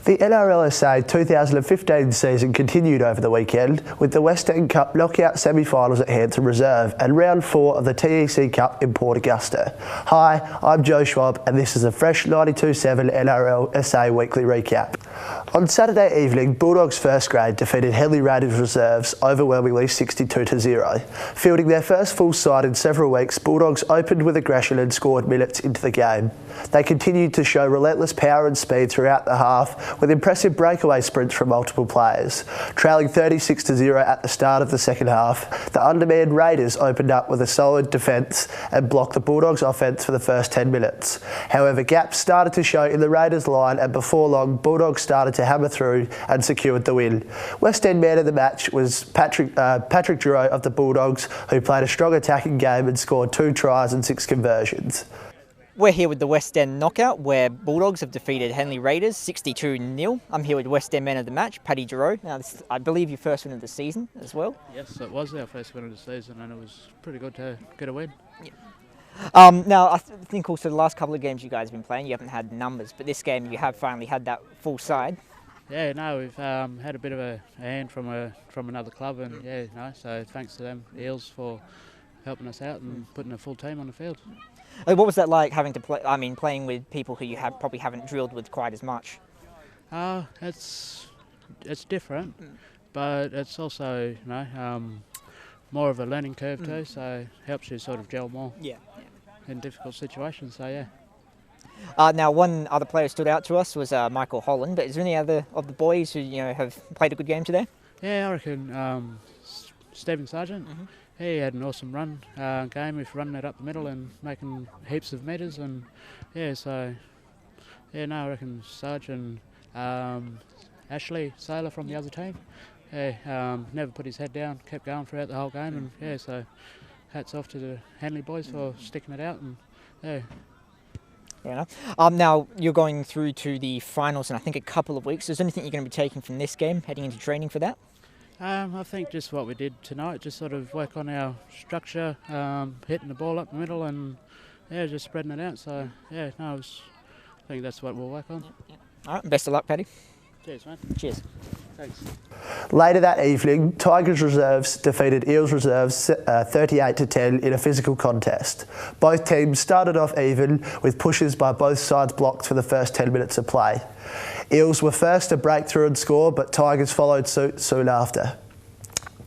The NRL 2015 season continued over the weekend with the West End Cup knockout semi-finals at Hanson Reserve and round 4 of the TEC Cup in Port Augusta. Hi, I'm Joe Schwab and this is a fresh 92.7 NRL SA weekly recap. On Saturday evening, Bulldogs first grade defeated Henley Raiders reserves overwhelmingly 62-0. Fielding their first full side in several weeks, Bulldogs opened with aggression and scored minutes into the game. They continued to show relentless power and speed throughout the half, with impressive breakaway sprints from multiple players. Trailing 36-0 at the start of the second half, the undermanned Raiders opened up with a solid defence and blocked the Bulldogs' offence for the first 10 minutes. However, gaps started to show in the Raiders' line, and before long, Bulldogs started to hammer through and secured the win. West End man of the match was Patrick Andrei of the Bulldogs, who played a strong attacking game and scored 2 tries and 6 conversions. We're here with the West End knockout, where Bulldogs have defeated Henley Raiders 62-0. I'm here with West End man of the match, Paddy Giroux. Now, this is, I believe, your first win of the season as well. Yes, it was our first win of the season, and it was pretty good to get a win. Yeah. Now, I think also the last couple of games you guys have been playing, you haven't had numbers, but this game you have finally had that full side. Yeah, no, we've had a bit of a hand from another club, and yeah, no, so thanks to them Eels for helping us out and putting a full team on the field. What was that like having to play? I mean, playing with people who you probably haven't drilled with quite as much. It's different, but it's also more of a learning curve too. So it helps you sort of gel more. Yeah. In difficult situations. So yeah. Now, one other player who stood out to us was Michael Holland. But is there any other of the boys who have played a good game today? Yeah, I reckon Stephen Sargent. Mm-hmm. He had an awesome run game with running it up the middle and making heaps of meters, and yeah, so yeah, no, I reckon Sarge and Ashley Saylor from the other team, yeah, never put his head down, kept going throughout the whole game, and yeah, so hats off to the Hanley boys for sticking it out, and yeah. Fair enough. Now you're going through to the finals in I think a couple of weeks. Is there anything you're going to be taking from this game, heading into training for that? I think just what we did tonight, just sort of work on our structure, hitting the ball up the middle and yeah, just spreading it out. So yeah, no, I think that's what we'll work on. Yep. All right, best of luck, Paddy. Cheers, man. Cheers. Thanks. Later that evening, Tigers reserves defeated Eels reserves 38-10 in a physical contest. Both teams started off even, with pushes by both sides blocked for the first 10 minutes of play. Eels were first to break through and score, but Tigers followed suit soon after.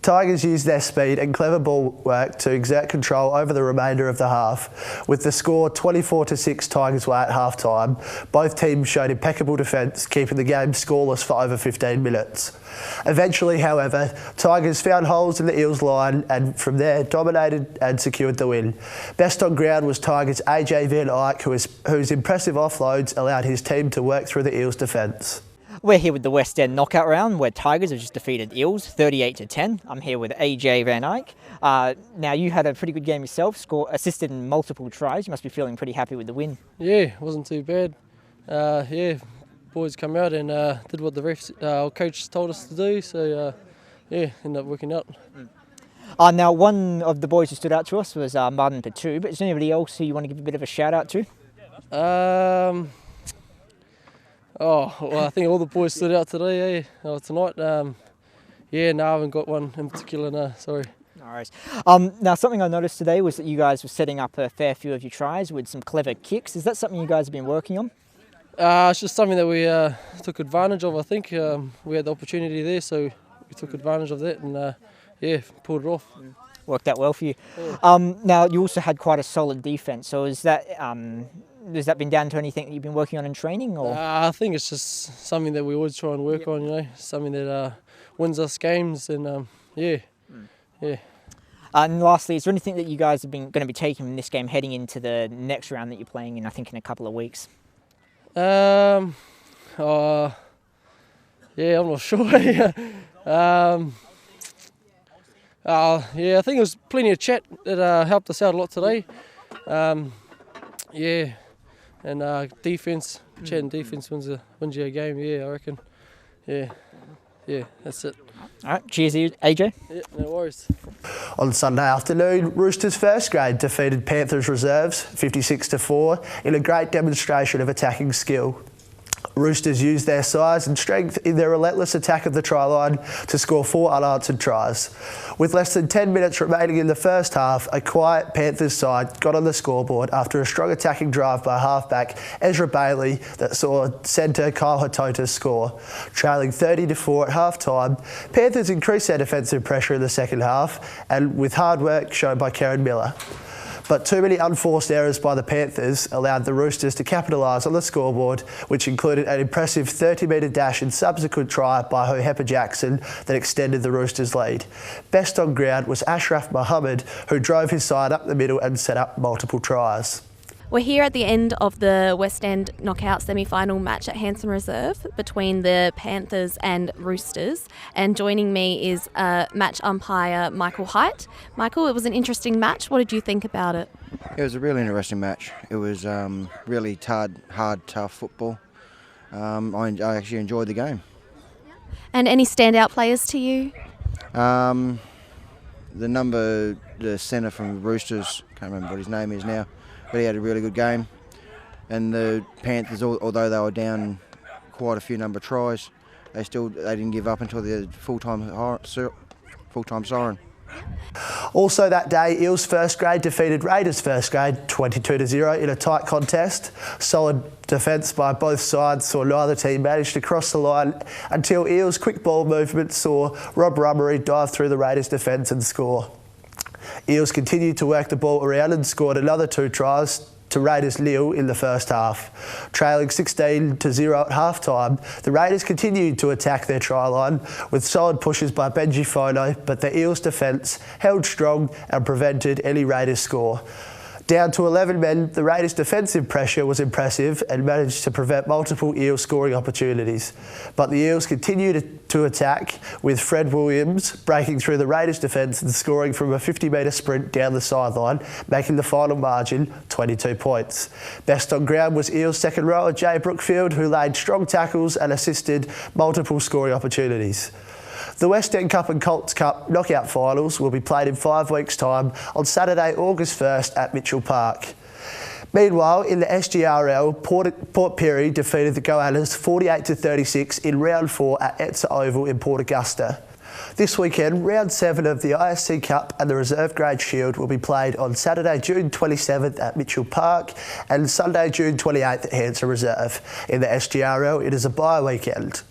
Tigers used their speed and clever ball work to exert control over the remainder of the half. With the score 24-6 Tigers were at half-time, both teams showed impeccable defence, keeping the game scoreless for over 15 minutes. Eventually, however, Tigers found holes in the Eels line and from there dominated and secured the win. Best on ground was Tigers' AJ Van Eyck, whose impressive offloads allowed his team to work through the Eels' defence. We're here with the West End knockout round, where Tigers have just defeated Eels 38-10. I'm here with AJ Van Eyck. Now, you had a pretty good game yourself, assisted in multiple tries. You must be feeling pretty happy with the win. Yeah, it wasn't too bad. Yeah, boys come out and did what the our coach told us to do, so yeah, ended up working out. Now, one of the boys who stood out to us was Martin Patu, but is there anybody else who you want to give a bit of a shout out to? Oh, well, I think all the boys stood out today, tonight. Yeah, no, I haven't got one in particular, no, sorry. No worries. Now, something I noticed today was that you guys were setting up a fair few of your tries with some clever kicks. Is that something you guys have been working on? It's just something that we took advantage of, I think. We had the opportunity there, so we took advantage of that and, yeah, pulled it off. Worked out well for you. Yeah. Now, you also had quite a solid defence, so is that... has that been down to anything that you've been working on in training? Or? I think it's just something that we always try and work on, something that wins us games, and yeah. And lastly, is there anything that you guys have been going to be taking from this game heading into the next round that you're playing in, I think, in a couple of weeks? Yeah, I'm not sure. Yeah, I think it was plenty of chat that helped us out a lot today. Yeah. And defence, chat and defence wins you a game, yeah, I reckon. Yeah, that's it. All right, cheers, AJ. Yeah, no worries. On Sunday afternoon, Roosters first grade defeated Panthers reserves 56-4 in a great demonstration of attacking skill. Roosters used their size and strength in their relentless attack of the try line to score 4 unanswered tries. With less than 10 minutes remaining in the first half, a quiet Panthers side got on the scoreboard after a strong attacking drive by halfback Ezra Bailey that saw centre Kyle Hatota score. Trailing 30-4 at half-time, Panthers increased their defensive pressure in the second half and with hard work shown by Karen Miller. But too many unforced errors by the Panthers allowed the Roosters to capitalise on the scoreboard, which included an impressive 30-metre dash and subsequent try by Hohepa Jackson that extended the Roosters' lead. Best on ground was Ashraf Mohammed, who drove his side up the middle and set up multiple tries. We're here at the end of the West End knockout semi-final match at Hanson Reserve between the Panthers and Roosters. And joining me is match umpire Michael Height. Michael, it was an interesting match. What did you think about it? It was a really interesting match. It was really hard, tough football. I actually enjoyed the game. And any standout players to you? The centre from Roosters, can't remember what his name is now, but he had a really good game. And the Panthers, although they were down quite a few number of tries, they didn't give up until the full-time siren. Also that day, Eels first grade defeated Raiders first grade 22-0 in a tight contest. Solid defence by both sides saw neither team manage to cross the line until Eels' quick ball movement saw Rob Rummery dive through the Raiders defence and score. Eels continued to work the ball around and scored another 2 tries to Raiders nil in the first half. Trailing 16-0 at half-time, the Raiders continued to attack their try line with solid pushes by Benji Fono, but the Eels' defence held strong and prevented any Raiders score. Down to 11 men, the Raiders' defensive pressure was impressive and managed to prevent multiple Eels scoring opportunities. But the Eels continued to attack, with Fred Williams breaking through the Raiders' defence and scoring from a 50-metre sprint down the sideline, making the final margin 22 points. Best on ground was Eels' second rower Jay Brookfield, who laid strong tackles and assisted multiple scoring opportunities. The West End Cup and Colts Cup knockout finals will be played in 5 weeks' time on Saturday, August 1st at Mitchell Park. Meanwhile, in the SGRL, Port Pirie defeated the Goannas 48-36 in round 4 at Etzer Oval in Port Augusta. This weekend, round 7 of the ISC Cup and the Reserve Grade Shield will be played on Saturday, June 27th at Mitchell Park and Sunday, June 28th at Hanson Reserve. In the SGRL, it is a bye weekend.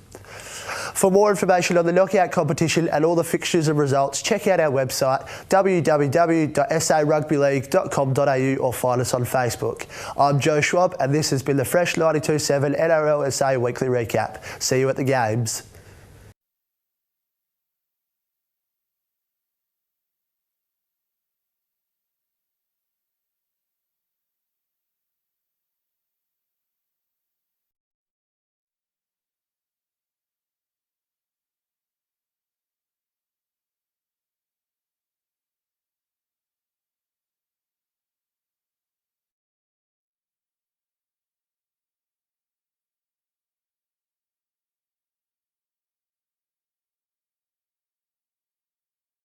For more information on the knockout competition and all the fixtures and results, check out our website www.sarugbyleague.com.au or find us on Facebook. I'm Joe Schwab and this has been the Fresh 92.7 NRL SA Weekly Recap. See you at the games.